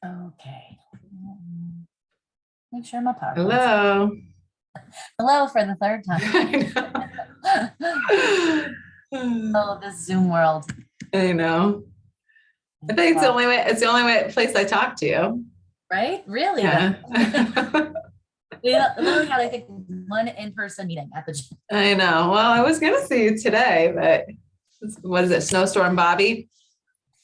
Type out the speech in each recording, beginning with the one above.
Okay. Make sure my power. Hello. Hello for the third time. Oh, this Zoom world. I know. I think it's the only way. It's the only place I talk to you. Right? Really? Yeah. We literally had, I think, one in-person meeting at the gym. I know. Well, I was gonna see you today, but what is it? Snowstorm Bobby?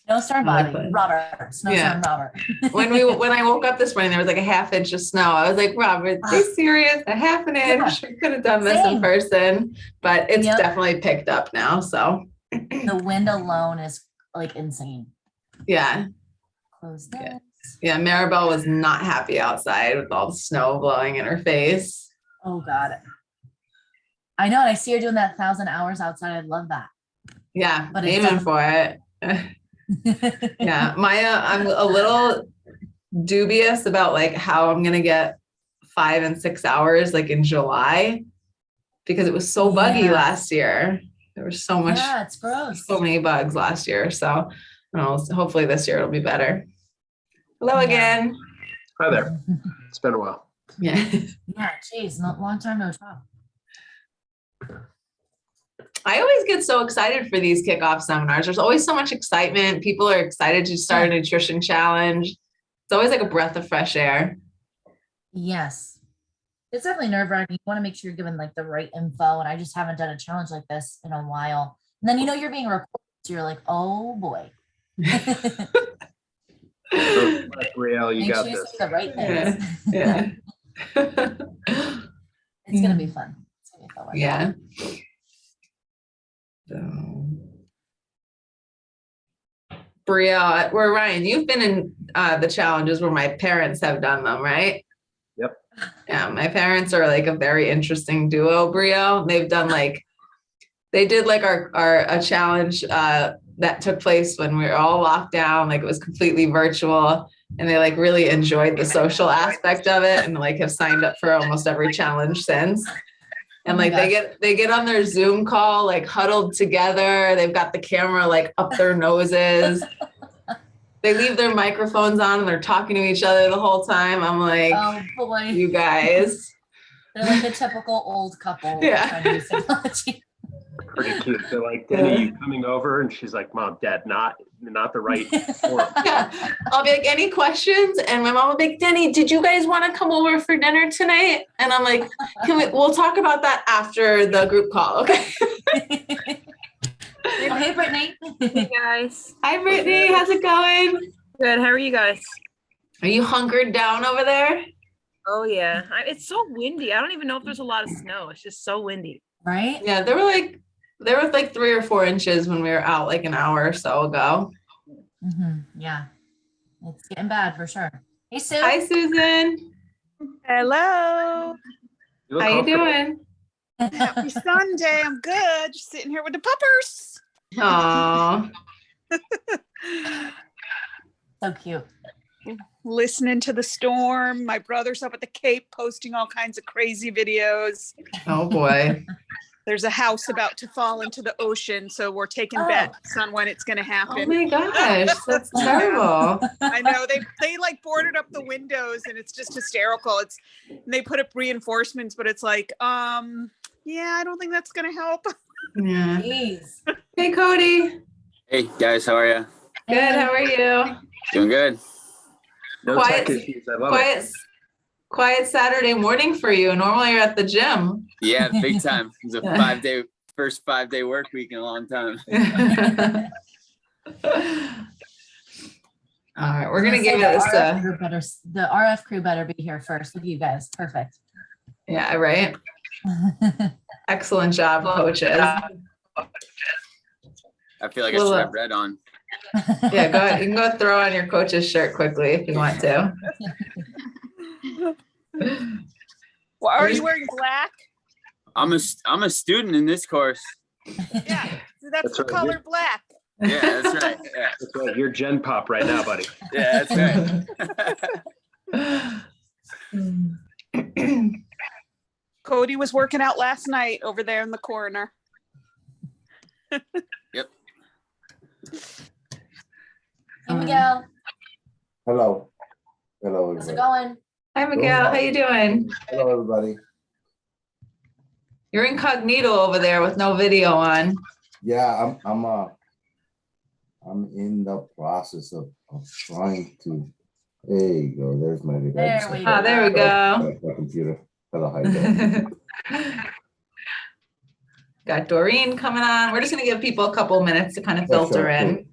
Snowstorm Bobby. Robert. Snowstorm Robert. when I woke up this morning, there was like a half inch of snow. I was like, Robert, are you serious? A half an inch? We could have done this in person, but it's definitely picked up now. So the wind alone is like insane. Yeah. Close this. Yeah, Maribel was not happy outside with all the snow blowing in her face. Oh God. I know, and I see her doing that 1,000 hours outside. I love that. Yeah, but aiming for it. Yeah, Maya, I'm a little dubious about like how I'm gonna get 5 and 6 hours like in July because it was so buggy last year. There was so much, it's gross. So many bugs last year. So I don't know, hopefully this year it'll be better. Hello again. Hi there. It's been a while. Yeah. Yeah, geez, long time no talk. I always get so excited for these kickoff seminars. There's always so much excitement. People are excited to start a nutrition challenge. It's always like a breath of fresh air. Yes. It's definitely nerve-wracking. You want to make sure you're giving like the right info. And I just haven't done a challenge like this in a while. And then, you're being recorded. So you're like, oh boy. Brielle, you got this. The right things. Yeah. It's going to be fun. It's going to be fun. Yeah. So, Brielle, Ryan, you've been in the challenges where my parents have done them, right? Yep. Yeah, my parents are like a very interesting duo, Brielle. They've done they did like a challenge that took place when we were all locked down, like it was completely virtual, and they like really enjoyed the social aspect of it and like have signed up for almost every challenge since. And like they get on their Zoom call, like huddled together. They've got the camera like up their noses. They leave their microphones on and they're talking to each other the whole time. I'm like, oh boy, you guys. They're like a typical old couple. Yeah. Pretty cute. They're like, Denny, you coming over? And she's like, Mom, Dad, not the right form. Yeah. I'll be like, any questions? And my mom will be like, Denny, did you guys want to come over for dinner tonight? And I'm like, we'll talk about that after the group call. Okay. Hey, Brittany. Hey guys. Hi, Brittany. How's it going? Good. How are you guys? Are you hunkered down over there? Oh yeah. It's so windy. I don't even know if there's a lot of snow. It's just so windy. Right? Yeah, there was like 3 or 4 inches when we were out like an hour or so ago. Mm-hmm. Yeah, it's getting bad for sure. Hey, Sue. Hi, Susan. Hello. How you doing? Happy Sunday. I'm good. Just sitting here with the puppers. Aww. So cute. Listening to the storm. My brother's up at the Cape posting all kinds of crazy videos. Oh boy. There's a house about to fall into the ocean, so we're taking bets on when it's going to happen. Oh my gosh, that's terrible. I know they like boarded up the windows, and it's just hysterical. They put up reinforcements, but it's like, yeah, I don't think that's going to help. Yeah. Jeez. Hey, Cody. Hey guys, how are you? Good. How are you? Doing good. No tech issues. I love it. Quiet Saturday morning for you. Normally you're at the gym. Yeah, big time. It's a first 5-day work week in a long time. All right, we're gonna give this the RF crew better be here first. Look at you guys. Perfect. Yeah, right. Excellent job, coaches. I feel like I should have red on. Yeah, go ahead. You can go throw on your coach's shirt quickly if you want to. Well, are you wearing black? I'm a student in this course. Yeah, that's the right. color black. Yeah, that's right. Yeah. That's right. You're Gen Pop right now, buddy. Yeah, that's right. Cody was working out last night over there in the corner. Yep. Here we go. Hello. Hello, How's it everybody. going? Hi, Miguel. How you doing? Hello, everybody. You're incognito over there with no video on. Yeah, I'm in the process of trying to. There you go. There's my video. There we Oh, there we go. My computer. Hello, how you doing? Got Doreen coming on. We're just gonna give people a couple minutes to kind of Yeah, filter sure, in.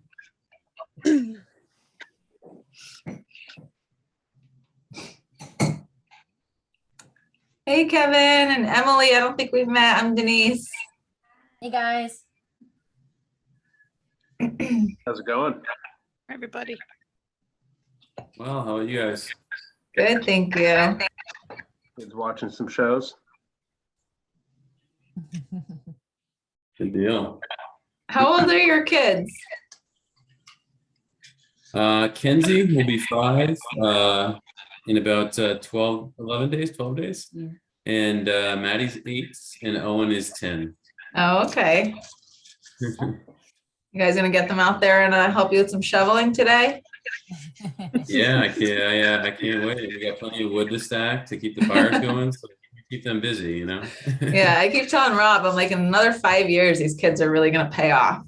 Hey, Kevin and Emily. I don't think we've met. I'm Denise. Hey guys. How's it going? Everybody. Well, how about you guys? Good, thank you. Kids watching some shows. Good deal. How old are your kids? Kenzie will be 5 in about 11 days, 12 days. Yeah. And Maddie's 8 and Owen is 10. Oh, okay. You guys gonna get them out there and help you with some shoveling today? Yeah, I can't wait. We got plenty of wood to stack to keep the fires going, so keep them busy, you know? Yeah, I keep telling Rob, I'm like, in another 5 years, these kids are really gonna pay off.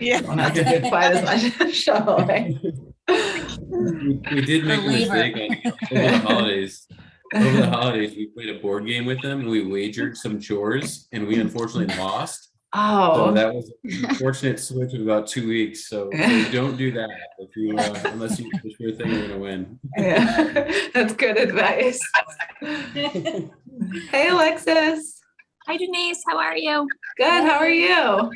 Yeah. Don't have to do quite as much shoveling. We did make a Believer. mistake over the holidays. Over the holidays, we played a board game with them and we wagered some chores and we unfortunately lost. So Oh, that was an unfortunate switch of about 2 weeks. So don't do that if you unless you for sure think you're gonna win. yeah, that's good advice. Hey, Alexis. Hi, Denise. How are you? Good. How are you?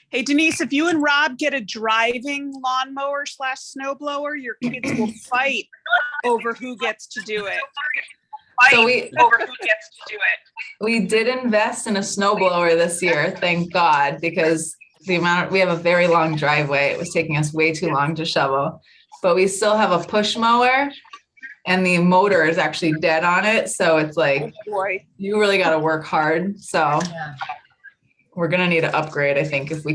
Hey, Denise, if you and Rob get a driving lawnmower / snowblower, your kids will fight over who gets to do it. So we did invest in a snowblower this year, thank God, because we have a very long driveway. It was taking us way too long to shovel, but we still have a push mower and the motor is actually dead on it. So it's like, Oh boy. you really got to work hard. So Yeah. we're going to need to upgrade, I think, if we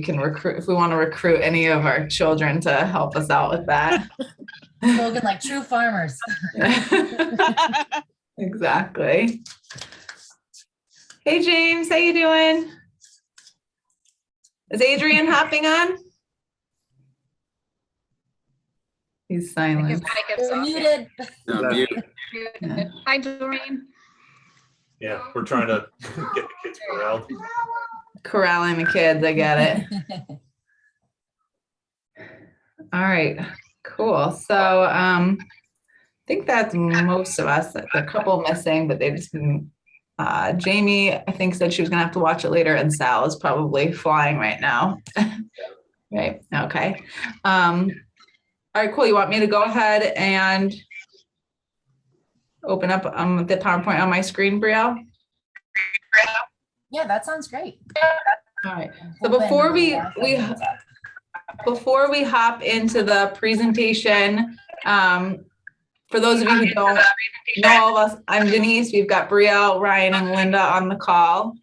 want to recruit any of our children to help us out with that. Spoken like true farmers. Exactly. Hey, James, how you doing? Is Adrian hopping on? He's silent. You're muted. No, mute. Hi, Doreen. Yeah, we're trying to get the kids corralled. Corralling the kids, I get it. All right, cool. So I think that's most of us. A couple missing, but they've just been, Jamie, I think, said she was gonna have to watch it later, and Sal is probably flying right now. Right, okay. All right, cool. You want me to go ahead and open up the PowerPoint on my screen, Brielle? Yeah, that sounds great. All right. So before we hop into the presentation, for those of you who don't know all of us, I'm Denise. We've got Brielle, Ryan, and Linda on the call.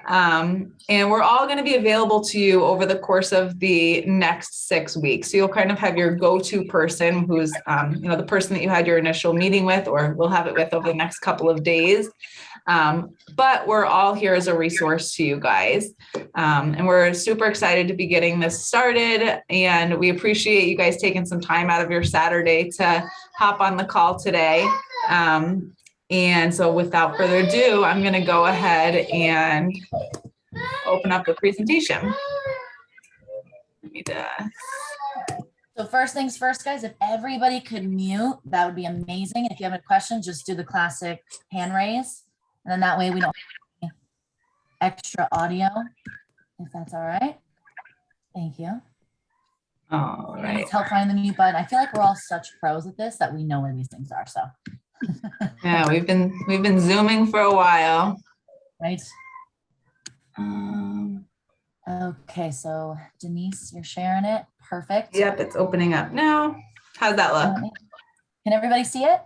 And we're all going to be available to you over the course of the next 6 weeks. So you'll kind of have your go-to person who's, the person that you had your initial meeting with, or we'll have it with over the next couple of days. But we're all here as a resource to you guys. And we're super excited to be getting this started. And we appreciate you guys taking some time out of your Saturday to hop on the call today. And so without further ado, I'm going to go ahead and open up the presentation. So first things first, guys, if everybody could mute, that would be amazing. If you have a question, just do the classic hand raise. And then that way we don't have any extra audio, if that's all right. Thank you. All right. Let's help find the mute button. I feel like we're all such pros at this that we know where these things are, so. Yeah, we've been Zooming for a while. Right. Okay, so Denise, you're sharing it. Perfect. Yep, it's opening up now. How's that look? Can everybody see it?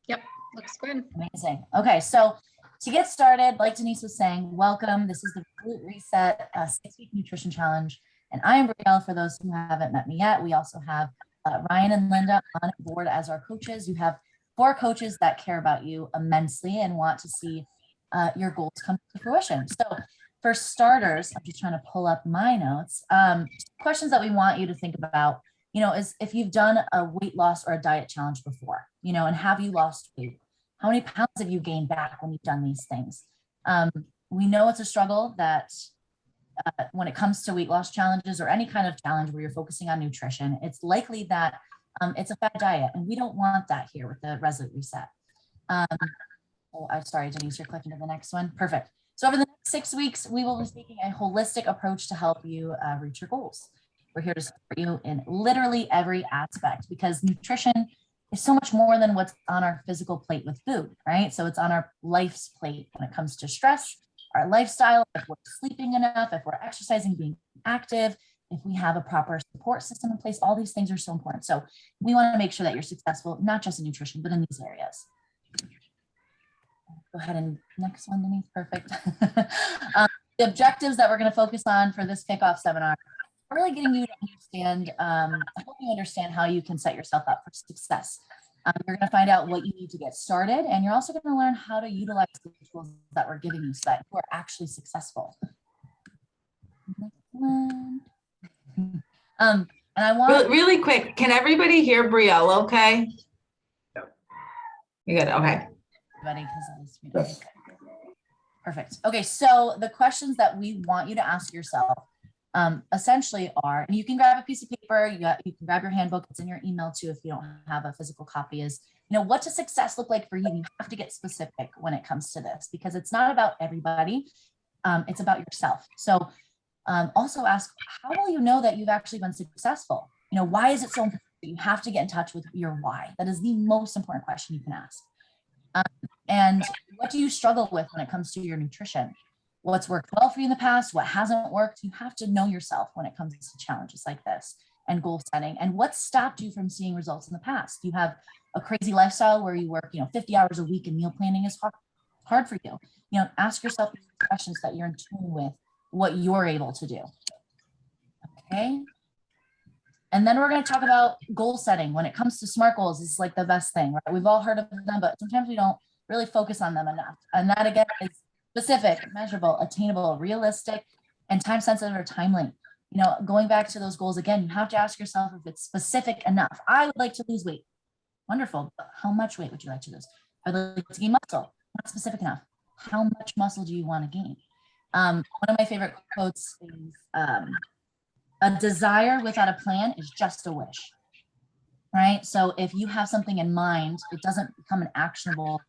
Yep, looks good. Amazing. Okay, so to get started, like Denise was saying, welcome. This is the Resolute Reset 6-week nutrition challenge. And I am Brielle, for those who haven't met me yet. We also have Ryan and Linda on board as our coaches. You have 4 coaches that care about you immensely and want to see your goals come to fruition. So for starters, I'm just trying to pull up my notes. Questions that we want you to think about, is if you've done a weight loss or a diet challenge before, and have you lost weight? How many pounds have you gained back when you've done these things? We know it's a struggle that when it comes to weight loss challenges or any kind of challenge where you're focusing on nutrition, it's likely that it's a fad diet, and we don't want that here with the Resolute Reset. I'm sorry, Denise, you're clicking to the next one. Perfect. So over the next 6 weeks, we will be taking a holistic approach to help you reach your goals. We're here to support you in literally every aspect, because nutrition is so much more than what's on our physical plate with food, right? So it's on our life's plate when it comes to stress, our lifestyle, if we're sleeping enough, if we're exercising, being active, if we have a proper support system in place. All these things are so important. So we want to make sure that you're successful, not just in nutrition, but in these areas. Go ahead and next one, Denise. Perfect. The objectives that we're going to focus on for this kickoff seminar are really getting you to understand, help you understand how you can set yourself up for success. You're going to find out what you need to get started, and you're also going to learn how to utilize the tools that we're giving you so that you are actually successful. Next one. And I want Really quick, can everybody hear Brielle okay? Yeah. You good? Okay. everybody, because perfect. Okay, so the questions that we want you to ask yourself essentially are, and you can grab a piece of paper, you can grab your handbook, it's in your email too if you don't have a physical copy, is, what does success look like for you? You have to get specific when it comes to this, because it's not about everybody, it's about yourself. So also ask, how will you know that you've actually been successful? Why is it so important? You have to get in touch with your why. That is the most important question you can ask. And what do you struggle with when it comes to your nutrition? What's worked well for you in the past? What hasn't worked? You have to know yourself when it comes to challenges like this and goal setting. And what stopped you from seeing results in the past? You have a crazy lifestyle where you work, 50 hours a week and meal planning is hard for you. Ask yourself these questions so that you're in tune with what you're able to do. Okay. And then we're going to talk about goal setting. When it comes to SMART goals, it's like the best thing, right? We've all heard of them, but sometimes we don't really focus on them enough. And that again is specific, measurable, attainable, realistic, and time sensitive or timely. Going back to those goals again, you have to ask yourself if it's specific enough. I would like to lose weight. Wonderful. But how much weight would you like to lose? I would like to gain muscle. Not specific enough. How much muscle do you want to gain? One of my favorite quotes is, a desire without a plan is just a wish, right? So if you have something in mind, it doesn't become an actionable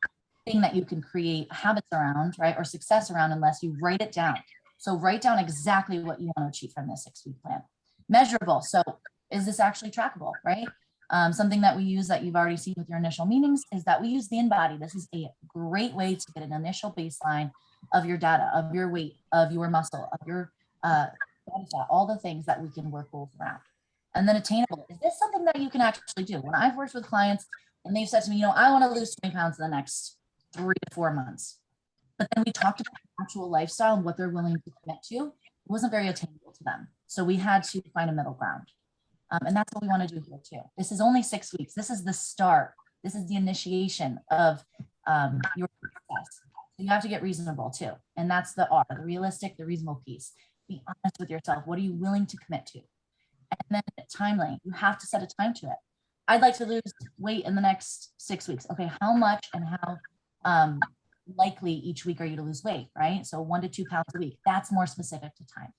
thing that you can create habits around, right? Or success around unless you write it down. So write down exactly what you want to achieve from this 6-week plan. Measurable. So is this actually trackable, right? Something that we use that you've already seen with your initial meetings is that we use the InBody. This is a great way to get an initial baseline of your data, of your weight, of your muscle, of your all the things that we can work goals around. And then attainable. Is this something that you can actually do? When I've worked with clients and they've said to me, I want to lose 20 pounds in the next 3 to 4 months. But then we talked about the actual lifestyle and what they're willing to commit to. It wasn't very attainable to them. So we had to find a middle ground. And that's what we want to do here too. This is only 6 weeks. This is the start. This is the initiation of your success. So you have to get reasonable too. And that's the R, the realistic, the reasonable piece. Be honest with yourself. What are you willing to commit to? And then timely, you have to set a time to it. I'd like to lose weight in the next 6 weeks. Okay, how much and how likely each week are you to lose weight, right? So 1 to 2 pounds a week. That's more specific to time.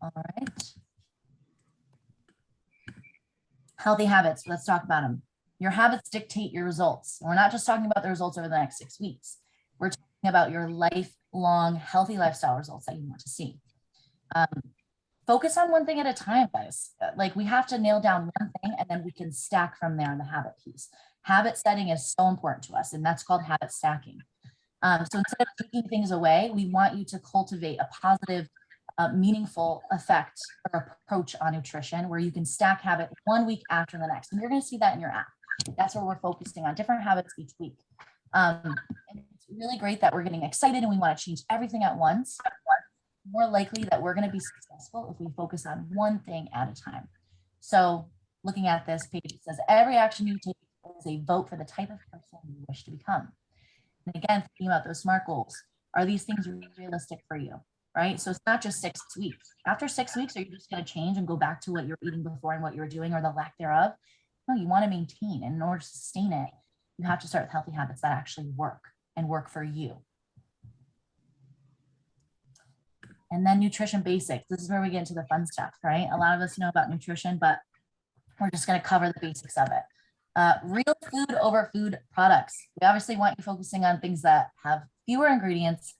All right. Healthy habits. Let's talk about them. Your habits dictate your results. We're not just talking about the results over the next 6 weeks. We're talking about your lifelong healthy lifestyle results that you want to see. Focus on one thing at a time, guys. Like we have to nail down one thing and then we can stack from there in the habit piece. Habit setting is so important to us, and that's called habit stacking. So instead of taking things away, we want you to cultivate a positive, meaningful effect or approach on nutrition where you can stack habit 1 week after the next. And you're going to see that in your app. That's where we're focusing on different habits each week. And it's really great that we're getting excited and we want to change everything at once. more likely that we're going to be successful if we focus on one thing at a time. So looking at this page, it says every action you take is a vote for the type of person you wish to become. And again, thinking about those SMART goals, are these things realistic for you, right? So it's not just 6 weeks. After 6 weeks, are you just going to change and go back to what you were eating before and what you were doing, or the lack thereof? No, you want to maintain, and in order to sustain it, you have to start with healthy habits that actually work and work for you. And then nutrition basics. This is where we get into the fun stuff, right? A lot of us know about nutrition, but we're just going to cover the basics of it. Real food over food products. We obviously want you focusing on things that have fewer ingredients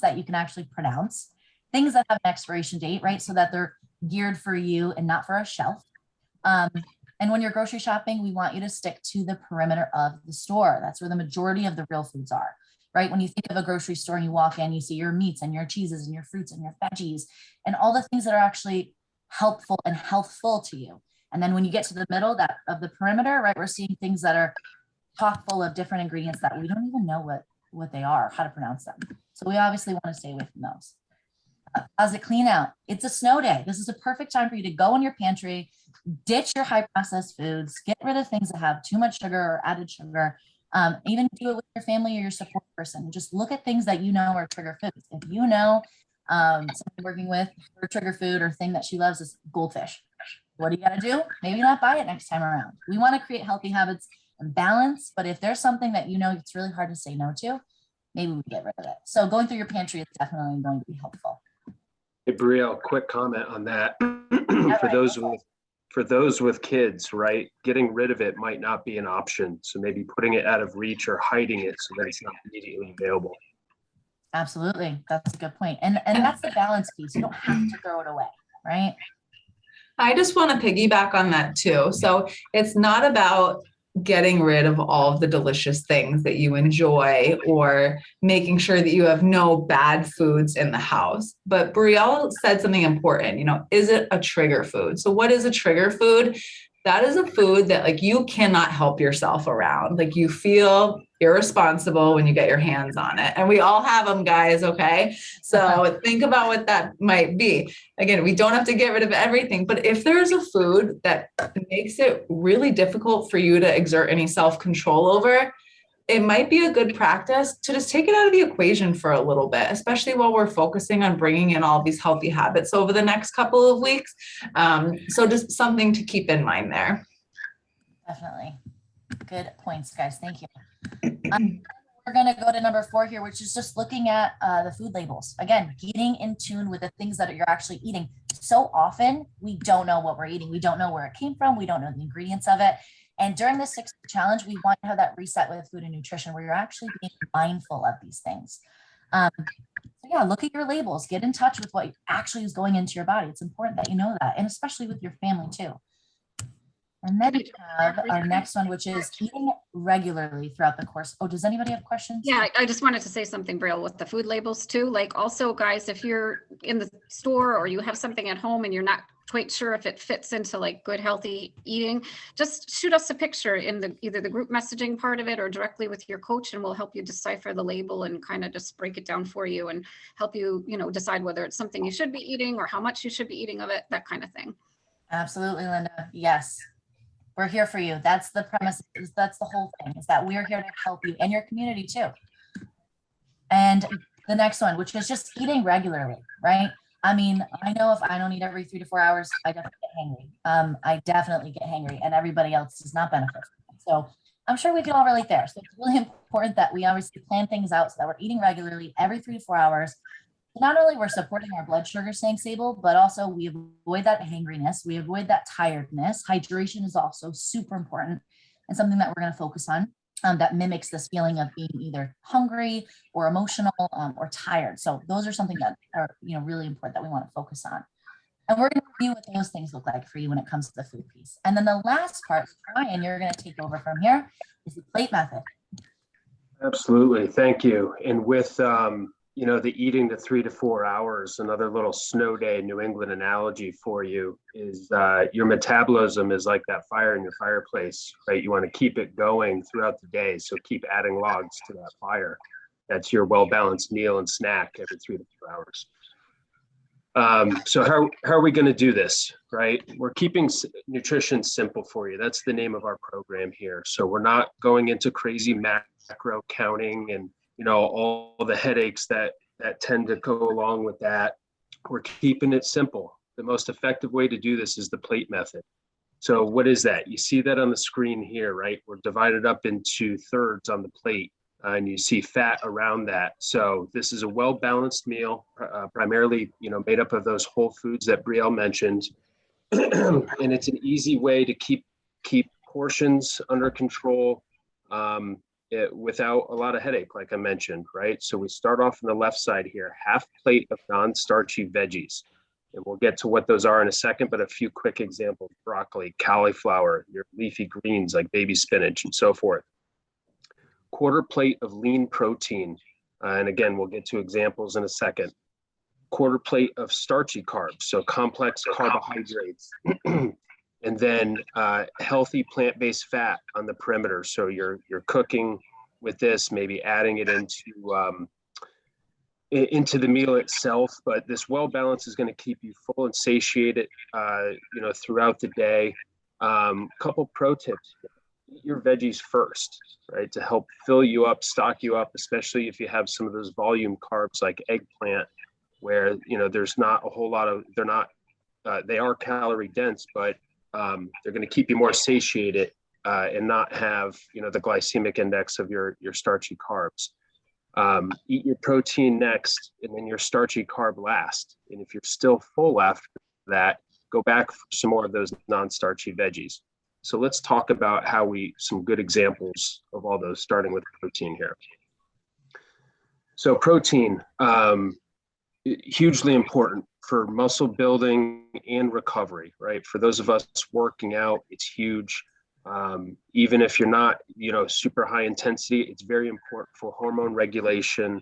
that you can actually pronounce, things that have an expiration date, right? So that they're geared for you and not for a shelf. And when you're grocery shopping, we want you to stick to the perimeter of the store. That's where the majority of the real foods are, right? When you think of a grocery store and you walk in, you see your meats and your cheeses and your fruits and your veggies and all the things that are actually helpful and healthful to you. And then when you get to the middle of the perimeter, right, we're seeing things that are chock full of different ingredients that we don't even know what they are, how to pronounce them. So we obviously want to stay away from those. Closet clean out. It's a snow day. This is a perfect time for you to go in your pantry, ditch your high processed foods, get rid of things that have too much sugar or added sugar. Even do it with your family or your support person. Just look at things that you know are trigger foods. If you know someone working with her trigger food or thing that she loves is goldfish, what do you got to do? Maybe not buy it next time around. We want to create healthy habits and balance, but if there's something that you know it's really hard to say no to, maybe we get rid of it. So going through your pantry is definitely going to be helpful. Hey, Brielle, quick comment on that. Right. For those with kids, right, getting rid of it might not be an option. So maybe putting it out of reach or hiding it so that it's not immediately available. Absolutely. That's a good point. And that's the balance piece. You don't have to throw it away, right? I just want to piggyback on that too. So it's not about getting rid of all of the delicious things that you enjoy or making sure that you have no bad foods in the house. But Brielle said something important, is it a trigger food? So what is a trigger food? That is a food that like you cannot help yourself around. Like you feel irresponsible when you get your hands on it. And we all have them, guys. Okay. So think about what that might be. Again, we don't have to get rid of everything, but if there's a food that makes it really difficult for you to exert any self-control over, it might be a good practice to just take it out of the equation for a little bit, especially while we're focusing on bringing in all these healthy habits over the next couple of weeks. So just something to keep in mind there. Definitely. Good points, guys. Thank you. We're going to go to number 4 here, which is just looking at the food labels. Again, getting in tune with the things that you're actually eating. So often we don't know what we're eating. We don't know where it came from. We don't know the ingredients of it. And during the 6 challenge, we want to have that reset with food and nutrition where you're actually being mindful of these things. So yeah, look at your labels, get in touch with what actually is going into your body. It's important that you know that, and especially with your family too. And then we have our next one, which is eating regularly throughout the course. Oh, does anybody have questions? Yeah, I just wanted to say something, Brielle, with the food labels too. Like also, guys, if you're in the store or you have something at home and you're not quite sure if it fits into like good, healthy eating, just shoot us a picture in either the group messaging part of it or directly with your coach, and we'll help you decipher the label and kind of just break it down for you and help you, decide whether it's something you should be eating or how much you should be eating of it, that kind of thing. Absolutely, Linda. Yes. We're here for you. That's the premise. That's the whole thing, is that we're here to help you and your community too. And the next one, which is just eating regularly, right? I mean, I know if I don't eat every 3 to 4 hours, I definitely get hangry. I definitely get hangry, and everybody else does not benefit from it. So I'm sure we can all relate there. So it's really important that we obviously plan things out so that we're eating regularly every 3 to 4 hours. Not only we're supporting our blood sugar staying stable, but also we avoid that hangriness, we avoid that tiredness. Hydration is also super important and something that we're going to focus on that mimics this feeling of being either hungry or emotional or tired. So those are something that are really important that we want to focus on. And we're going to review what those things look like for you when it comes to the food piece. And then the last part, Ryan, you're going to take over from here, is the plate method. Absolutely. Thank you. And with the eating to 3 to 4 hours, another little snow day New England analogy for you is your metabolism is like that fire in your fireplace, right? You want to keep it going throughout the day. So keep adding logs to that fire. That's your well-balanced meal and snack every 3 to 4 hours. So how are we going to do this, right? We're keeping nutrition simple for you. That's the name of our program here. So we're not going into crazy macro counting and, you know, all the headaches that tend to go along with that. We're keeping it simple. The most effective way to do this is the plate method. So what is that? You see that on the screen here, right? We're divided up into thirds on the plate. And you see fat around that. So this is a well-balanced meal, primarily, you know, made up of those whole foods that Brielle mentioned. And it's an easy way to keep portions under control without a lot of headache, like I mentioned, right? So we start off on the left side here, half plate of non-starchy veggies. And we'll get to what those are in a second, but a few quick examples: broccoli, cauliflower, your leafy greens like baby spinach and so forth. Quarter plate of lean protein. And again, we'll get to examples in a second. Quarter plate of starchy carbs, so complex carbohydrates. And then healthy plant-based fat on the perimeter. So you're cooking with this, maybe adding it into the meal itself, but this well balance is going to keep you full and satiated, you know, throughout the day. Couple pro tips: eat your veggies first, right, to help fill you up, stock you up, especially if you have some of those volume carbs like eggplant, where, you know, there's not a whole lot of, they are calorie dense, but they're going to keep you more satiated and not have, you know, the glycemic index of your starchy carbs. Eat your protein next, and then your starchy carb last. And if you're still full after that, go back for some more of those non-starchy veggies. So let's talk about some good examples of all those, starting with protein here. So protein, hugely important for muscle building and recovery, right? For those of us working out, it's huge. Even if you're not, you know, super high intensity, it's very important for hormone regulation,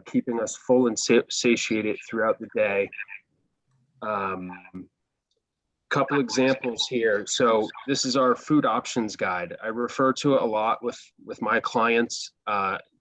keeping us full and satiated throughout the day. Couple examples here. So this is our food options guide. I refer to it a lot with my clients.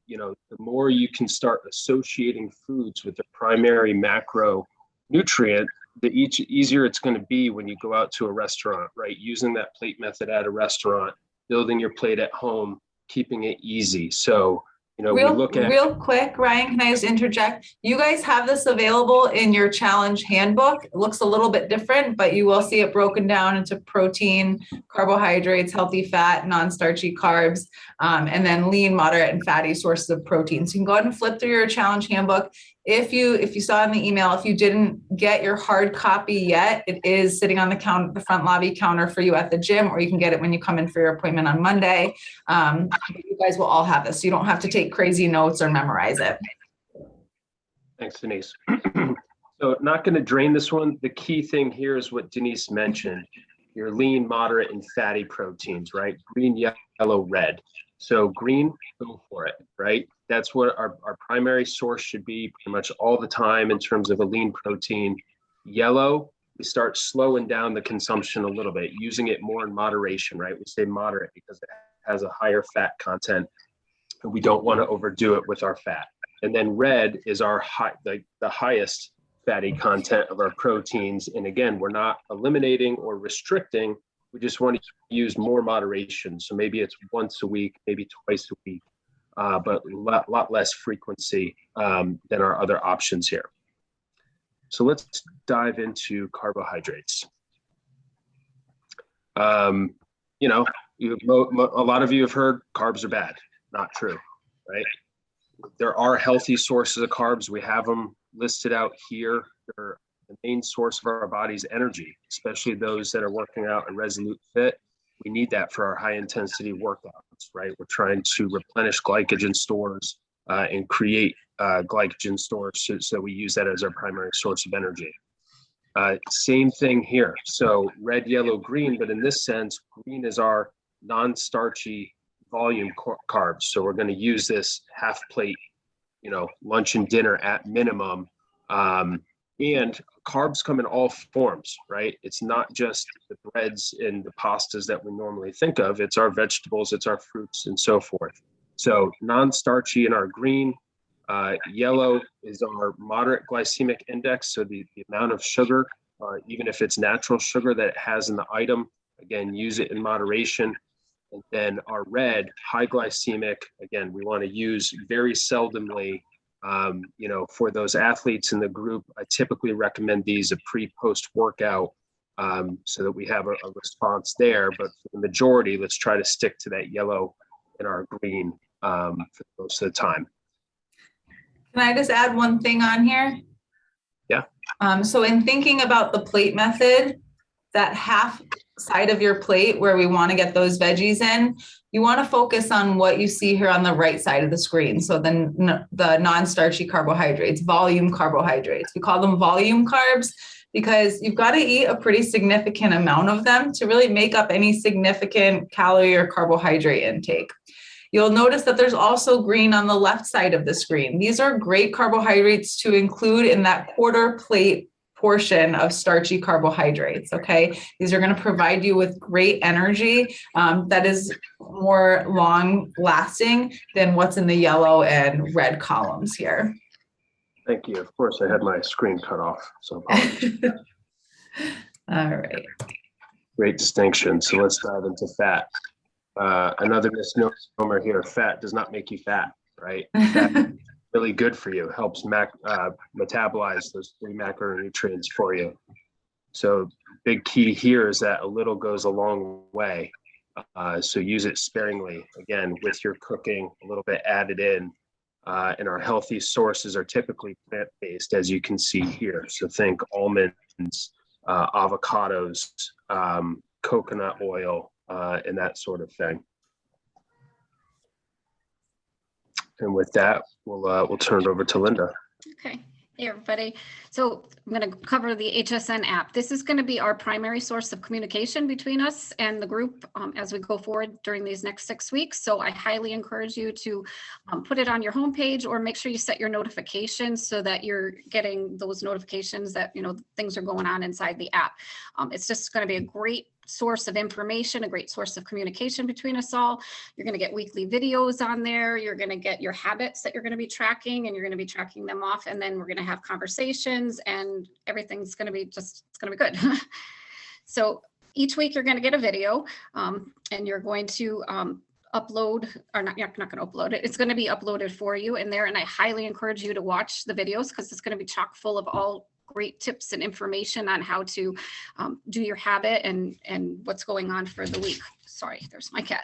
You know, the more you can start associating foods with the primary macronutrient, the easier it's going to be when you go out to a restaurant, right? Using that plate method at a restaurant, building your plate at home, keeping it easy. So, you know, real quick, Ryan, can I just interject? You guys have this available in your challenge handbook. It looks a little bit different, but you will see it broken down into protein, carbohydrates, healthy fat, non-starchy carbs, and then lean, moderate, and fatty sources of protein. So you can go ahead and flip through your challenge handbook. If you saw in the email, if you didn't get your hard copy yet, it is sitting on the front lobby counter for you at the gym, or you can get it when you come in for your appointment on Monday. You guys will all have this, so you don't have to take crazy notes or memorize it. Thanks, Denise. So not going to drain this one. The key thing here is what Denise mentioned: your lean, moderate, and fatty proteins, right? Green, yellow, red. So green, go for it, right? That's what our primary source should be pretty much all the time in terms of a lean protein. Yellow, we start slowing down the consumption a little bit, using it more in moderation, right? We say moderate because it has a higher fat content, and we don't want to overdo it with our fat. And then red is our the highest fatty content of our proteins. And again, we're not eliminating or restricting. We just want to use more moderation. So maybe it's once a week, maybe twice a week, but a lot less frequency than our other options here. So let's dive into carbohydrates. You know, a lot of you have heard carbs are bad. Not true, right? There are healthy sources of carbs. We have them listed out here. They're the main source of our body's energy, especially those that are working out in Resolute Fit. We need that for our high intensity workouts, right? We're trying to replenish glycogen stores and create glycogen stores so we use that as our primary source of energy. Same thing here. So red, yellow, green, but in this sense, green is our non-starchy volume carbs. So we're going to use this half plate, you know, lunch and dinner at minimum. And carbs come in all forms, right? It's not just the breads and the pastas that we normally think of. It's our vegetables, it's our fruits, and so forth. So non-starchy in our green, Yellow is our moderate glycemic index, so the amount of sugar, even if it's natural sugar that it has in the item, again, use it in moderation. And then our red, high glycemic, again, we want to use very seldomly. For those athletes in the group, I typically recommend these a pre-post workout so that we have a response there. But for the majority, let's try to stick to that yellow and our green for most of the time. Can I just add one thing on here? Yeah. So in thinking about the plate method, that half side of your plate where we want to get those veggies in, you want to focus on what you see here on the right side of the screen. So the non-starchy carbohydrates, volume carbohydrates. We call them volume carbs because you've got to eat a pretty significant amount of them to really make up any significant calorie or carbohydrate intake. You'll notice that there's also green on the left side of the screen. These are great carbohydrates to include in that quarter plate portion of starchy carbohydrates, okay? These are going to provide you with great energy that is more long lasting than what's in the yellow and red columns here. Thank you. Of course, I had my screen cut off, so All right. great distinction. So let's dive into fat. Another misnomer here, fat does not make you fat, right? Fat really good for you, helps metabolize those 3 macronutrients for you. So big key here is that a little goes a long way. So use it sparingly. Again, with your cooking, a little bit added in. And our healthy sources are typically plant-based, as you can see here. So think almonds, avocados, coconut oil, and that sort of thing. And with that, we'll turn it over to Linda. Okay. Hey, everybody. So I'm going to cover the HSN app. This is going to be our primary source of communication between us and the group as we go forward during these next 6 weeks. So I highly encourage you to put it on your homepage or make sure you set your notifications so that you're getting those notifications that, things are going on inside the app. It's just going to be a great source of information, a great source of communication between us all. You're going to get weekly videos on there. You're going to get your habits that you're going to be tracking, and you're going to be tracking them off. And then we're going to have conversations, and everything's going to be it's going to be good. So each week you're going to get a video, and you're going to upload, or not, you're not going to upload it. It's going to be uploaded for you in there. And I highly encourage you to watch the videos because it's going to be chock full of all great tips and information on how to do your habit and what's going on for the week. Sorry, there's my cat.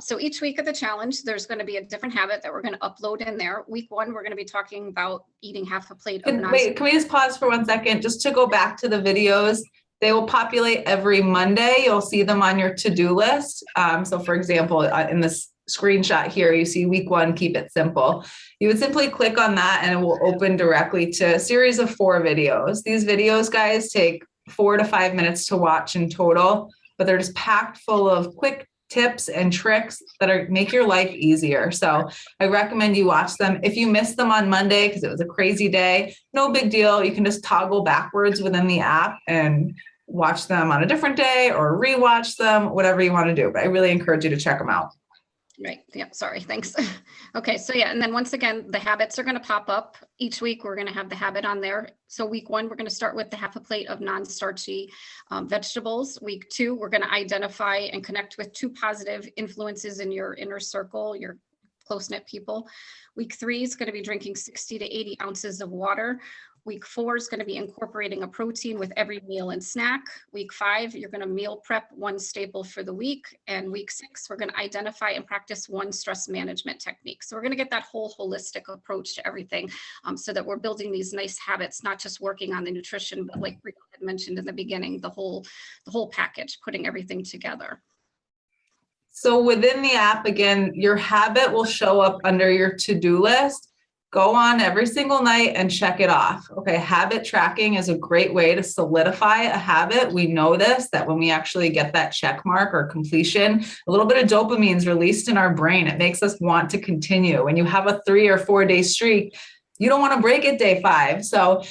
So each week of the challenge, there's going to be a different habit that we're going to upload in there. Week 1, we're going to be talking about eating half a plate of Wait, can we just pause for 1 second? Just to go back to the videos. They will populate every Monday. You'll see them on your to-do list. So for example, in this screenshot here, you see week 1, keep it simple. You would simply click on that and it will open directly to a series of 4 videos. These videos, guys, take 4 to 5 minutes to watch in total, but they're just packed full of quick tips and tricks that make your life easier. So I recommend you watch them. If you missed them on Monday because it was a crazy day, no big deal. You can just toggle backwards within the app and watch them on a different day or rewatch them, whatever you want to do. But I really encourage you to check them out. Right. Yeah. Sorry. Thanks. Okay. So yeah. And then once again, the habits are going to pop up each week. We're going to have the habit on there. So week 1, we're going to start with the half a plate of non-starchy vegetables. Week 2, we're going to identify and connect with 2 positive influences in your inner circle, your close-knit people. Week 3 is going to be drinking 60 to 80 ounces of water. Week 4 is going to be incorporating a protein with every meal and snack. Week 5, you're going to meal prep 1 staple for the week. And week 6, we're going to identify and practice 1 stress management technique. So we're going to get that whole holistic approach to everything so that we're building these nice habits, not just working on the nutrition, but like Rita had mentioned in the beginning, the whole package, putting everything together. So within the app, again, your habit will show up under your to-do list. Go on every single night and check it off. Okay, habit tracking is a great way to solidify a habit. We know this, that when we actually get that check mark or completion, a little bit of dopamine is released in our brain. It makes us want to continue. When you have a 3 or 4 day streak, you don't want to break it day 5. So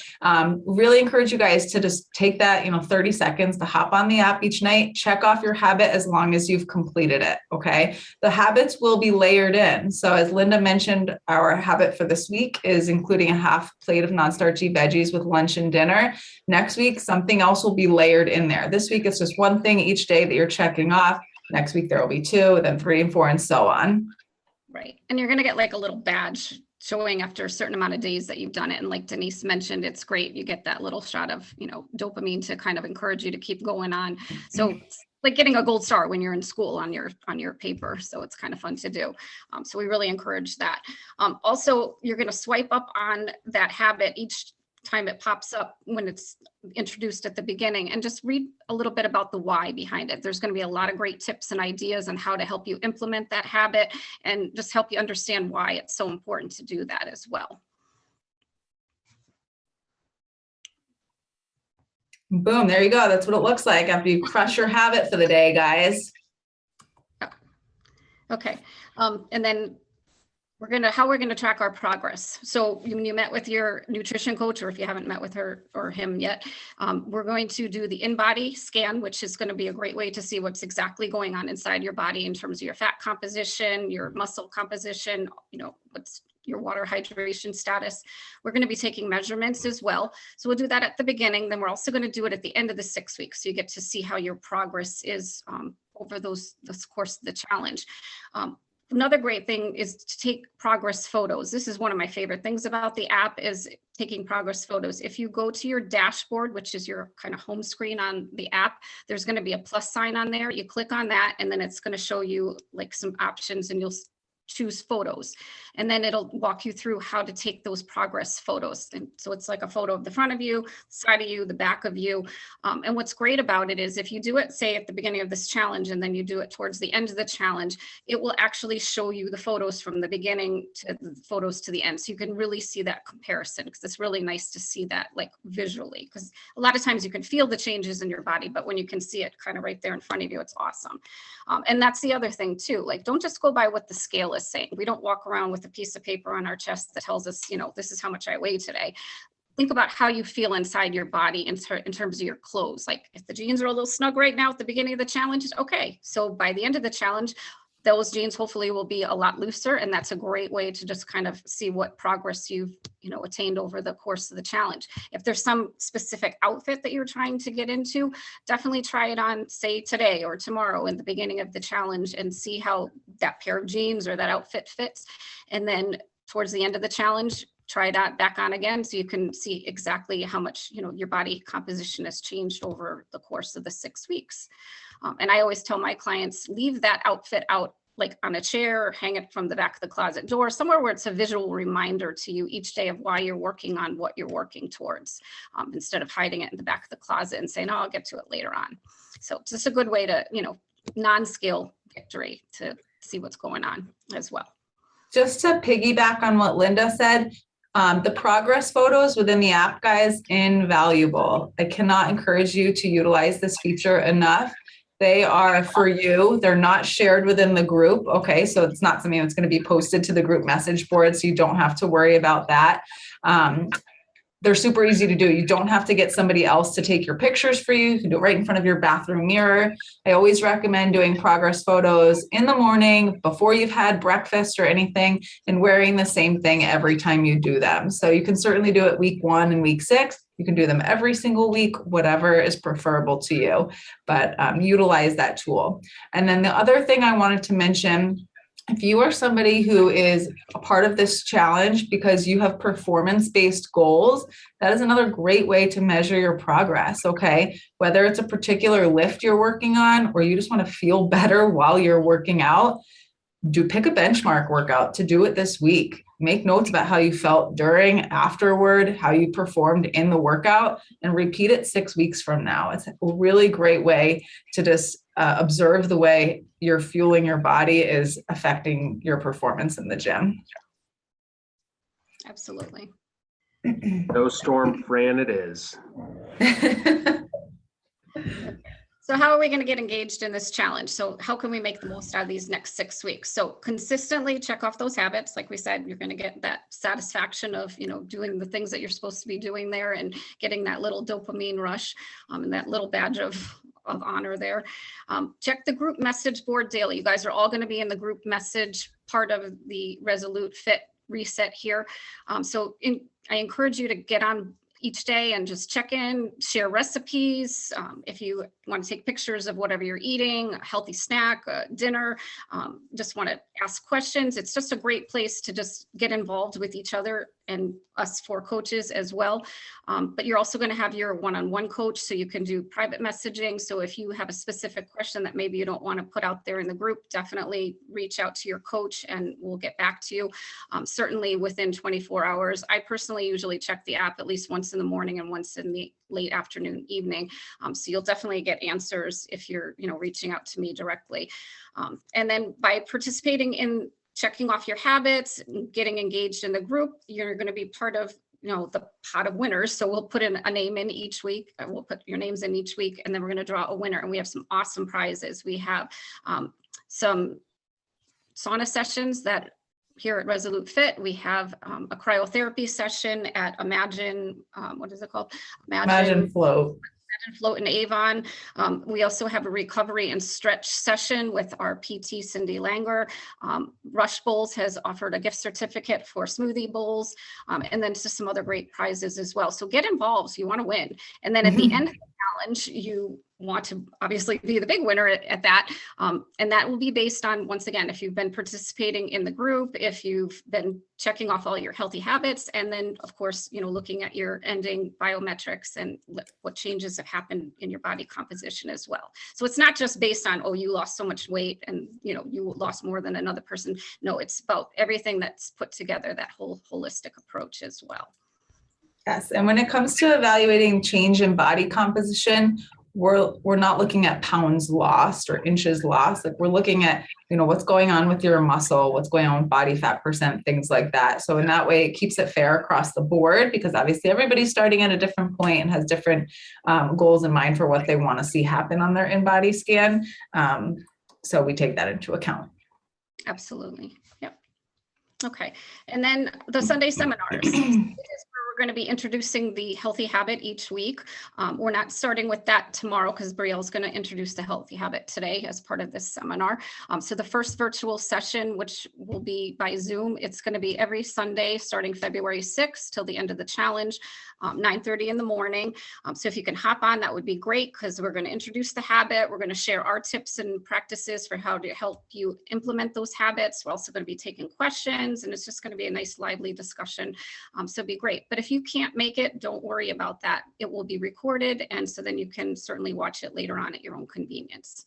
really encourage you guys to just take that, 30 seconds to hop on the app each night, check off your habit as long as you've completed it. Okay. The habits will be layered in. So as Linda mentioned, our habit for this week is including a half plate of non-starchy veggies with lunch and dinner. Next week, something else will be layered in there. This week, it's just one thing each day that you're checking off. Next week, there will be 2, then 3 and 4, and so on. Right. And you're going to get like a little badge showing after a certain amount of days that you've done it. And like Denise mentioned, it's great. You get that little shot of, dopamine to kind of encourage you to keep going on. So it's like getting a gold star when you're in school on your paper. So it's kind of fun to do. So we really encourage that. Also, you're going to swipe up on that habit each time it pops up when it's introduced at the beginning, and just read a little bit about the why behind it. There's going to be a lot of great tips and ideas on how to help you implement that habit and just help you understand why it's so important to do that as well. Boom, there you go. That's what it looks like after you crush your habit for the day, guys. Okay, and then how we're gonna track our progress. So when you met with your nutrition coach, or if you haven't met with her or him yet, we're going to do the in-body scan, which is going to be a great way to see what's exactly going on inside your body in terms of your fat composition, your muscle composition, what's your water hydration status. We're going to be taking measurements as well. So we'll do that at the beginning. Then we're also going to do it at the end of the 6 weeks. So you get to see how your progress is over this course of the challenge. Another great thing is to take progress photos. This is one of my favorite things about the app, is taking progress photos. If you go to your dashboard, which is your kind of home screen on the app, there's going to be a plus sign on there. You click on that, and then it's going to show you like some options, and you'll choose photos, and then it'll walk you through how to take those progress photos. And so it's like a photo of the front of you, side of you, the back of you. And what's great about it is if you do it, say at the beginning of this challenge, and then you do it towards the end of the challenge, it will actually show you the photos from the beginning to the photos to the end. So you can really see that comparison, because it's really nice to see that like visually, because a lot of times you can feel the changes in your body, but when you can see it kind of right there in front of you, it's awesome. And that's the other thing too, like don't just go by what the scale is saying. We don't walk around with a piece of paper on our chest that tells us, this is how much I weigh today. Think about how you feel inside your body in terms of your clothes. Like if the jeans are a little snug right now at the beginning of the challenge, okay. So by the end of the challenge, those jeans hopefully will be a lot looser. And that's a great way to just kind of see what progress you've, attained over the course of the challenge. If there's some specific outfit that you're trying to get into, definitely try it on, say today or tomorrow in the beginning of the challenge, and see how that pair of jeans or that outfit fits. And then towards the end of the challenge, try that back on again, so you can see exactly how much, your body composition has changed over the course of the 6 weeks. And I always tell my clients, leave that outfit out like on a chair, or hang it from the back of the closet door, somewhere where it's a visual reminder to you each day of why you're working on what you're working towards, instead of hiding it in the back of the closet and saying, oh, I'll get to it later on. So it's just a good way to, non-scale victory to see what's going on as well. Just to piggyback on what Linda said, the progress photos within the app, guys, invaluable. I cannot encourage you to utilize this feature enough. They are for you. They're not shared within the group. Okay. So it's not something that's going to be posted to the group message board. So you don't have to worry about that. They're super easy to do. You don't have to get somebody else to take your pictures for you. You can do it right in front of your bathroom mirror. I always recommend doing progress photos in the morning before you've had breakfast or anything, and wearing the same thing every time you do them. So you can certainly do it week 1 and week 6. You can do them every single week, whatever is preferable to you, but utilize that tool. And then the other thing I wanted to mention, if you are somebody who is a part of this challenge because you have performance-based goals, that is another great way to measure your progress, okay? Whether it's a particular lift you're working on, or you just want to feel better while you're working out, pick a benchmark workout to do it this week. Make notes about how you felt during, afterward, how you performed in the workout, and repeat it 6 weeks from now. It's a really great way to just observe the way you're fueling your body is affecting your performance in the gym. Absolutely. No storm, Fran, it is. So how are we going to get engaged in this challenge? So how can we make the most out of these next 6 weeks? So consistently check off those habits. Like we said, you're going to get that satisfaction of, you know, doing the things that you're supposed to be doing there and getting that little dopamine rush and that little badge of honor there. Check the group message board daily. You guys are all going to be in the group message part of the Resolute Fit Reset here. I encourage you to get on each day and just check in, share recipes. If you want to take pictures of whatever you're eating, a healthy snack, dinner, just want to ask questions. It's just a great place to just get involved with each other and us 4 coaches as well. But you're also going to have your one-on-one coach, so you can do private messaging. So if you have a specific question that maybe you don't want to put out there in the group, definitely reach out to your coach and we'll get back to you. Certainly within 24 hours. I personally usually check the app at least once in the morning and once in the late afternoon, evening. So you'll definitely get answers if you're, you know, reaching out to me directly. And then by participating in checking off your habits, getting engaged in the group, you're going to be part of, you know, the pot of winners. So we'll put in a name in each week. We'll put your names in each week, and then we're going to draw a winner. And we have some awesome prizes. We have some sauna sessions that here at Resolute Fit. We have a cryotherapy session at Imagine, what is it called? Imagine Float. Float in Avon. We also have a recovery and stretch session with our PT, Cindy Langer. Rush Bowls has offered a gift certificate for smoothie bowls, and then just some other great prizes as well. So get involved. So you want to win. And then at the end of the challenge, you want to obviously be the big winner at that. And that will be based on, once again, if you've been participating in the group, if you've been checking off all your healthy habits, and then of course, you know, looking at your ending biometrics and what changes have happened in your body composition as well. So it's not just based on, oh, you lost so much weight and, you know, you lost more than another person. No, it's about everything that's put together, that whole holistic approach as well. Yes, and when it comes to evaluating change in body composition, we're not looking at pounds lost or inches lost. Like we're looking at, you know, what's going on with your muscle, what's going on with body fat percent, things like that. So in that way, it keeps it fair across the board, because obviously everybody's starting at a different point and has different goals in mind for what they want to see happen on their in-body scan. So we take that into account. Absolutely. Yep. Okay. And then the Sunday seminars. This is where we're going to be introducing the healthy habit each week. We're not starting with that tomorrow because Brielle's going to introduce the healthy habit today as part of this seminar. So the first virtual session, which will be by Zoom, it's going to be every Sunday starting February 6th till the end of the challenge, 9:30 in the morning. So if you can hop on, that would be great, because we're going to introduce the habit. We're going to share our tips and practices for how to help you implement those habits. We're also going to be taking questions, and it's just going to be a nice lively discussion. So it'd be great. But if you can't make it, don't worry about that. It will be recorded, and so then you can certainly watch it later on at your own convenience.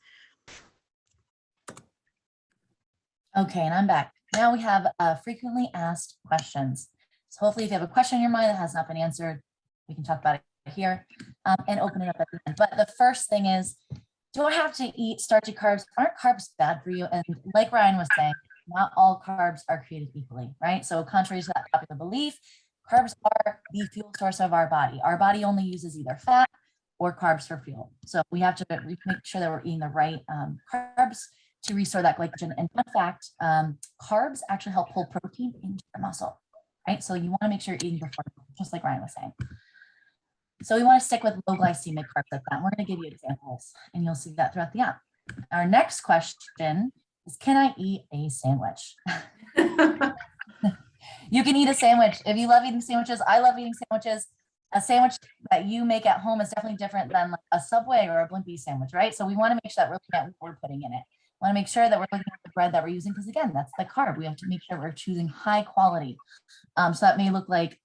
Okay, and I'm back. Now we have frequently asked questions. So hopefully if you have a question in your mind that has not been answered, we can talk about it here and open it up at the end. But the first thing is, do I have to eat starchy carbs? Aren't carbs bad for you? And like Ryan was saying, not all carbs are created equally, right? So contrary to that popular belief, carbs are the fuel source of our body. Our body only uses either fat or carbs for fuel. So we have to make sure that we're eating the right carbs to restore that glycogen. And fun fact, carbs actually help pull protein into your muscle, right? So you want to make sure you're eating before, just like Ryan was saying. So we want to stick with low glycemic carbs like that. We're going to give you examples, and you'll see that throughout the app. Our next question is, can I eat a sandwich? You can eat a sandwich. If you love eating sandwiches, I love eating sandwiches. A sandwich that you make at home is definitely different than like a Subway or a Blimpie sandwich, right? So we want to make sure that we're looking at what we're putting in it. We want to make sure that we're looking at the bread that we're using, because again, that's the carb. We have to make sure we're choosing high quality. So that may look like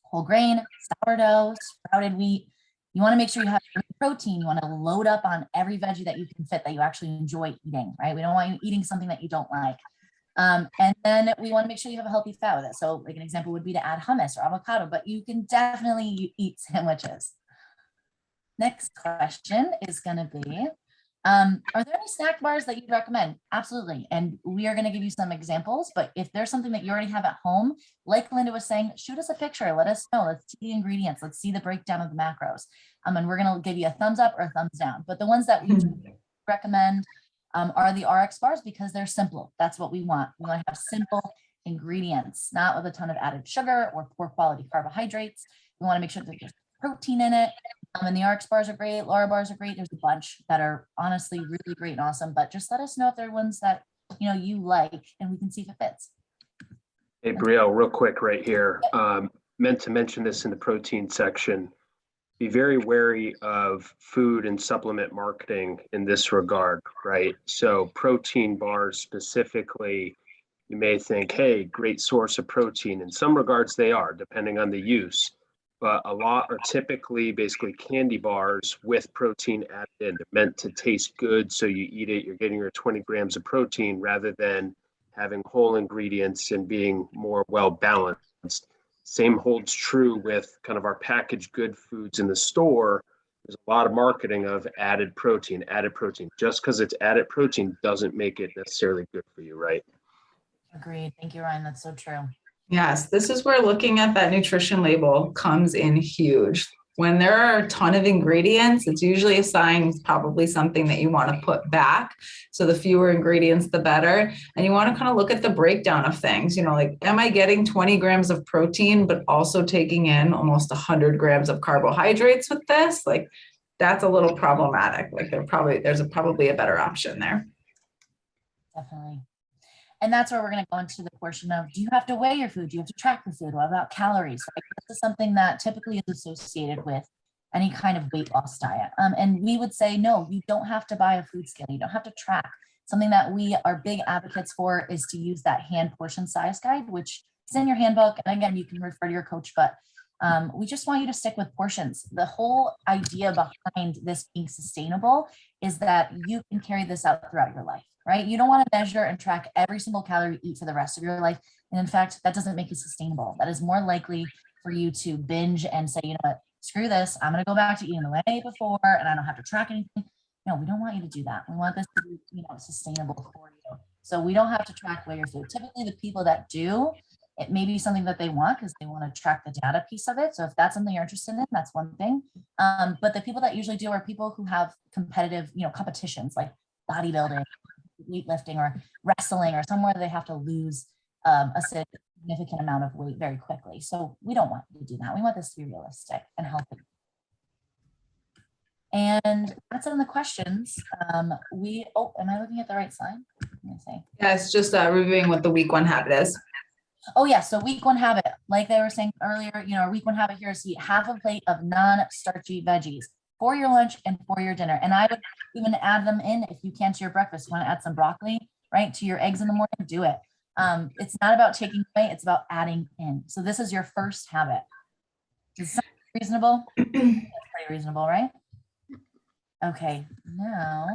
whole grain, sourdough, sprouted wheat. You want to make sure you have protein. You want to load up on every veggie that you can fit that you actually enjoy eating, right? We don't want you eating something that you don't like. And then we want to make sure you have a healthy fat with it. So like an example would be to add hummus or avocado, but you can definitely eat sandwiches. Next question is going to be, Are there any snack bars that you'd recommend? Absolutely. And we are going to give you some examples, but if there's something that you already have at home, like Linda was saying, shoot us a picture, let us know, let's see the ingredients, let's see the breakdown of the macros. And we're going to give you a thumbs up or a thumbs down. But the ones that we recommend are the RX bars because they're simple. That's what we want. We want to have simple ingredients, not with a ton of added sugar or poor quality carbohydrates. We want to make sure that there's protein in it. And the RX bars are great. Laura bars are great. There's a bunch that are honestly really great and awesome, but just let us know if there are ones that, you like, and we can see if it fits. Hey, Brielle, real quick right here. Meant to mention this in the protein section. Be very wary of food and supplement marketing in this regard, right? So protein bars specifically, you may think, hey, great source of protein. In some regards, they are, depending on the use. But a lot are typically basically candy bars with protein added in. They're meant to taste good, so you eat it, you're getting your 20 grams of protein rather than having whole ingredients and being more well balanced. Same holds true with kind of our packaged good foods in the store. There's a lot of marketing of added protein. Just because it's added protein doesn't make it necessarily good for you, right? Agreed. Thank you, Ryan. That's so true. Yes, this is where looking at that nutrition label comes in huge. When there are a ton of ingredients, it's usually a sign it's probably something that you want to put back. So the fewer ingredients, the better. And you want to kind of look at the breakdown of things, like, am I getting 20 grams of protein, but also taking in almost 100 grams of carbohydrates with this? Like, that's a little problematic. Like, there's probably a better option there. Definitely. And that's where we're going to go into the portion of, do you have to weigh your food? Do you have to track the food? What about calories? Right? This is something that typically is associated with any kind of weight loss diet. And we would say, no, you don't have to buy a food scale. You don't have to track. Something that we are big advocates for is to use that hand portion size guide, which is in your handbook. And again, you can refer to your coach, but we just want you to stick with portions. The whole idea behind this being sustainable is that you can carry this out throughout your life. Right? You don't want to measure and track every single calorie you eat for the rest of your life. And in fact, that doesn't make you sustainable. That is more likely for you to binge and say, you know what, screw this. I'm going to go back to eating the way I ate before and I don't have to track anything. No, we don't want you to do that. We want this to be, sustainable for you. So we don't have to track weigh your food. Typically the people that do, it may be something that they want because they want to track the data piece of it. So if that's something you're interested in, that's one thing. But the people that usually do are people who have competitive, competitions like bodybuilding, weightlifting or wrestling or somewhere they have to lose a significant amount of weight very quickly. So we don't want you to do that. We want this to be realistic and healthy. And that's on the questions. Am I looking at the right slide? Let me see. Yeah, it's just reviewing what the week 1 habit is. Oh yeah, so week 1 habit, like they were saying earlier, our week 1 habit here is to eat half a plate of non-starchy veggies for your lunch and for your dinner. And I would even add them in if you can to your breakfast. Want to add some broccoli, right, to your eggs in the morning, do it. It's not about taking away, it's about adding in. So this is your first habit. Is that reasonable? That's pretty reasonable, right? Okay, now.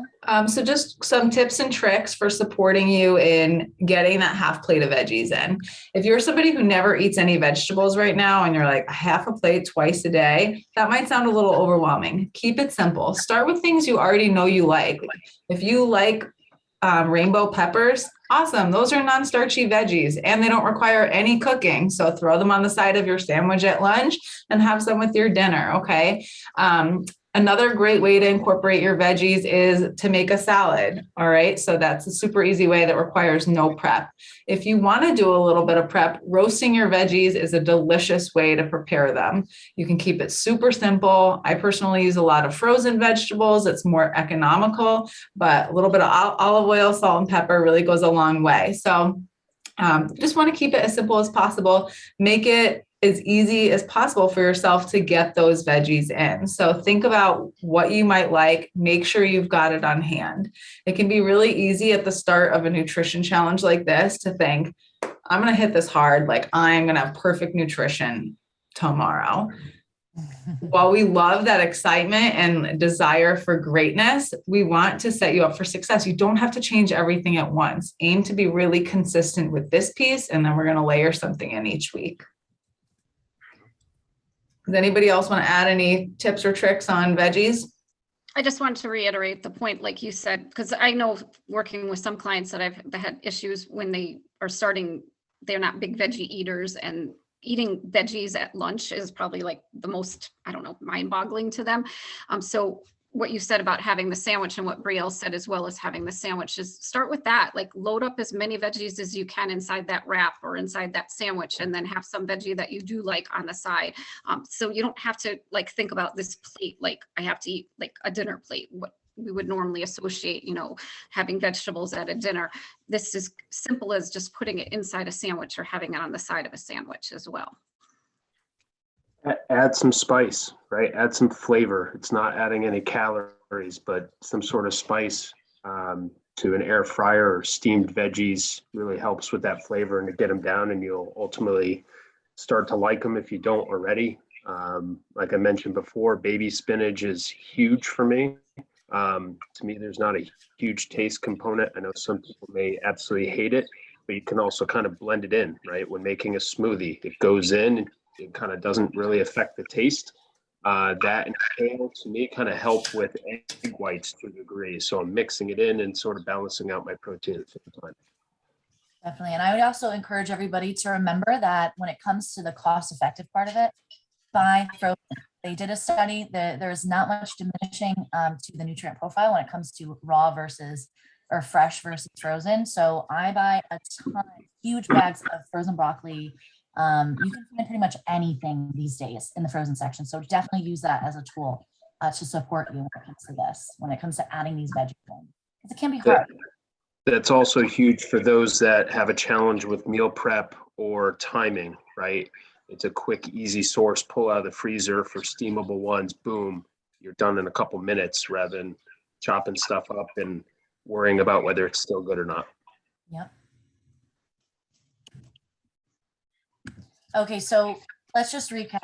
So just some tips and tricks for supporting you in getting that half plate of veggies in. If you're somebody who never eats any vegetables right now and you're like half a plate twice a day, that might sound a little overwhelming. Keep it simple. Start with things you already know you like. If you like rainbow peppers, awesome. Those are non-starchy veggies and they don't require any cooking. So throw them on the side of your sandwich at lunch and have some with your dinner, okay? Another great way to incorporate your veggies is to make a salad. All right. So that's a super easy way that requires no prep. If you want to do a little bit of prep, roasting your veggies is a delicious way to prepare them. You can keep it super simple. I personally use a lot of frozen vegetables. It's more economical, but a little bit of olive oil, salt, and pepper really goes a long way. So just want to keep it as simple as possible. Make it as easy as possible for yourself to get those veggies in. So think about what you might like, make sure you've got it on hand. It can be really easy at the start of a nutrition challenge like this to think, I'm going to hit this hard, like I'm going to have perfect nutrition tomorrow. While we love that excitement and desire for greatness, we want to set you up for success. You don't have to change everything at once. Aim to be really consistent with this piece, and then we're going to layer something in each week. Does anybody else want to add any tips or tricks on veggies? I just wanted to reiterate the point, like you said, because I know working with some clients that had issues when they are starting, they're not big veggie eaters, and eating veggies at lunch is probably like the most, I don't know, mind-boggling to them. So what you said about having the sandwich and what Brielle said as well as having the sandwich is start with that, like load up as many veggies as you can inside that wrap or inside that sandwich, and then have some veggie that you do like on the side. So you don't have to like think about this plate, like I have to eat like a dinner plate, what we would normally associate, you know, having vegetables at a dinner. This is simple as just putting it inside a sandwich or having it on the side of a sandwich as well. Add some spice, right? Add some flavor. It's not adding any calories, but some sort of spice to an air fryer or steamed veggies really helps with that flavor and to get them down, and you'll ultimately start to like them if you don't already. Like I mentioned before, baby spinach is huge for me. To me, there's not a huge taste component. I know some people may absolutely hate it, but you can also kind of blend it in, right? When making a smoothie, it goes in, it kind of doesn't really affect the taste. That and kale to me kind of help with egg whites to a degree. So I'm mixing it in and sort of balancing out my protein at the same time. Definitely. And I would also encourage everybody to remember that when it comes to the cost effective part of it, buy frozen. They did a study that there's not much diminishing to the nutrient profile when it comes to raw versus or fresh versus frozen. So I buy a ton, huge bags of frozen broccoli. You can find pretty much anything these days in the frozen section. So definitely use that as a tool to support you when it comes to this, when it comes to adding these veggies in. Because it can be hard. That's also huge for those that have a challenge with meal prep or timing, right? It's a quick, easy source, pull out of the freezer for steamable ones, boom, you're done in a couple minutes rather than chopping stuff up and worrying about whether it's still good or not. Yep. Okay, so let's just recap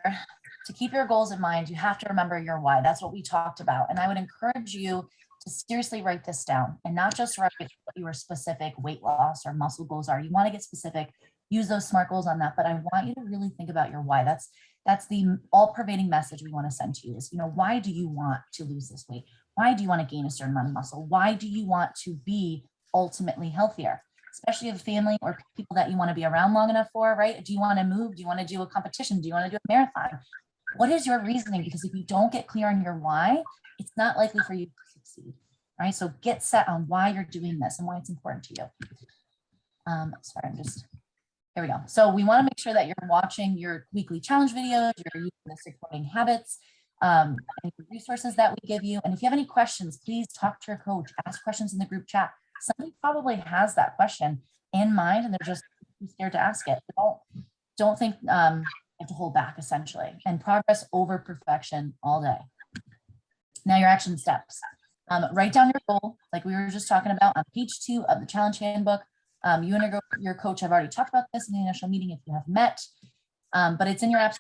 here. To keep your goals in mind, you have to remember your why. That's what we talked about. And I would encourage you to seriously write this down and not just write what your specific weight loss or muscle goals are. You want to get specific, use those SMART goals on that, but I want you to really think about your why. That's the all-pervading message we want to send to you is, you know, why do you want to lose this weight? Why do you want to gain a certain amount of muscle? Why do you want to be ultimately healthier? Especially if family or people that you want to be around long enough for, right? Do you want to move? Do you want to do a competition? Do you want to do a marathon? What is your reasoning? Because if you don't get clear on your why, it's not likely for you to succeed, right? So get set on why you're doing this and why it's important to you. Here we go. So we want to make sure that you're watching your weekly challenge videos, you're using the supporting habits, and the resources that we give you. And if you have any questions, please talk to your coach, ask questions in the group chat. Somebody probably has that question in mind and they're just too scared to ask it. Don't think you have to hold back, essentially. And progress over perfection all day. Now your action steps. Write down your goal, like we were just talking about on page 2 of the challenge handbook. You and your coach have already talked about this in the initial meeting if you have met, but it's in your apps.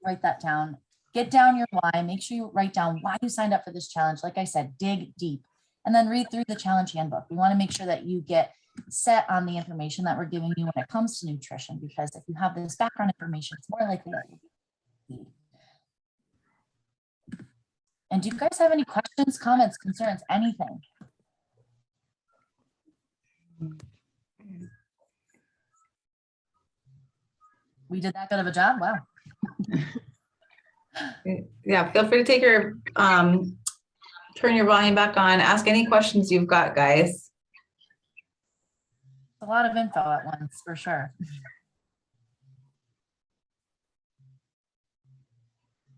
Write that down. Get down your why. Make sure you write down why you signed up for this challenge. Like I said, dig deep. And then read through the challenge handbook. We want to make sure that you get set on the information that we're giving you when it comes to nutrition, because if you have this background information, it's more likely that you'll be. And do you guys have any questions, comments, concerns, anything? We did that good of a job? Wow. Yeah, feel free to take your turn your volume back on, ask any questions you've got, guys. A lot of info at once, for sure.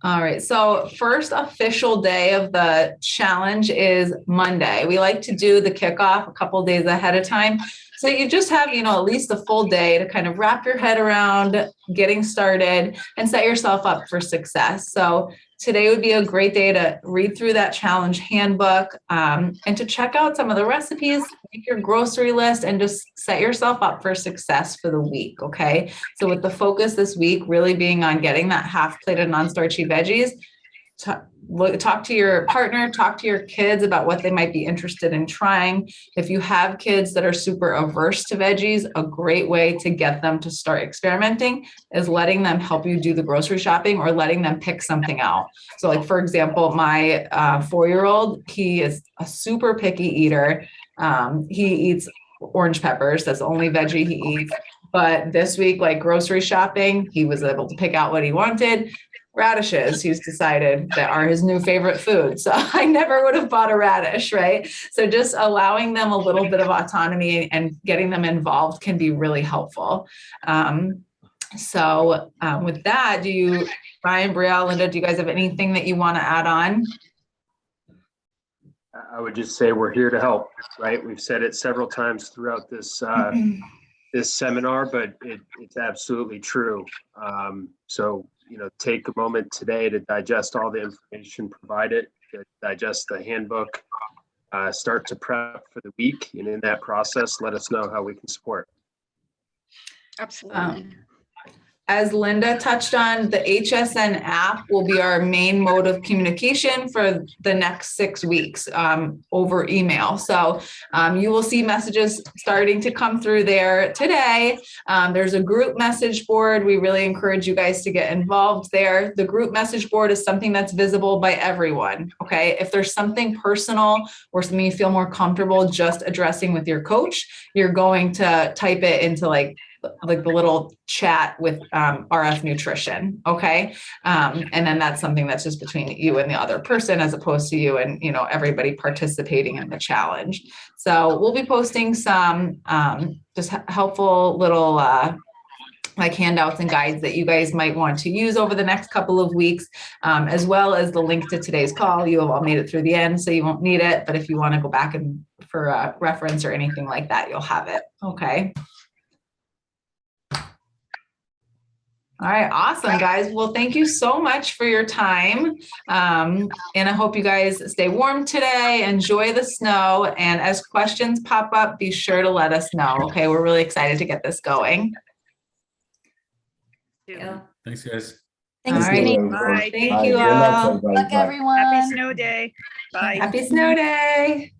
All right, so first official day of the challenge is Monday. We like to do the kickoff a couple days ahead of time. So you just have, you know, at least a full day to kind of wrap your head around getting started and set yourself up for success. So today would be a great day to read through that challenge handbook and to check out some of the recipes, make your grocery list, and just set yourself up for success for the week, okay? So with the focus this week really being on getting that half plate of non-starchy veggies, talk to your partner, talk to your kids about what they might be interested in trying. If you have kids that are super averse to veggies, a great way to get them to start experimenting is letting them help you do the grocery shopping or letting them pick something out. So like, for example, my 4-year-old, he is a super picky eater. He eats orange peppers. That's the only veggie he eats. But this week, like grocery shopping, he was able to pick out what he wanted. Radishes, he's decided that are his new favorite food. So I never would have bought a radish, right? So just allowing them a little bit of autonomy and getting them involved can be really helpful. With that, Ryan, Brielle, Linda, do you guys have anything that you want to add on? I would just say we're here to help, right? We've said it several times throughout this this seminar, but it's absolutely true. So, take a moment today to digest all the information provided, to digest the handbook, start to prep for the week. And in that process, let us know how we can support. Absolutely. As Linda touched on, the HSN app will be our main mode of communication for the next 6 weeks over email. So you will see messages starting to come through there today. There's a group message board. We really encourage you guys to get involved there. The group message board is something that's visible by everyone. Okay. If there's something personal or something you feel more comfortable just addressing with your coach, you're going to type it into like the little chat with RF Nutrition, okay? And then that's something that's just between you and the other person as opposed to you and, everybody participating in the challenge. So we'll be posting some just helpful little like handouts and guides that you guys might want to use over the next couple of weeks, as well as the link to today's call. You have all made it through the end, so you won't need it. But if you want to go back and for reference or anything like that, you'll have it, okay? All right, awesome, guys. Well, thank you so much for your time. And I hope you guys stay warm today, enjoy the snow, and as questions pop up, be sure to let us know, okay? We're really excited to get this going. Yeah. Thanks, guys. Thanks, All right. Denise. Bye. Thank you Good luck, all. everybody. Good luck, Bye. everyone. Happy snow day. Bye. Happy snow day.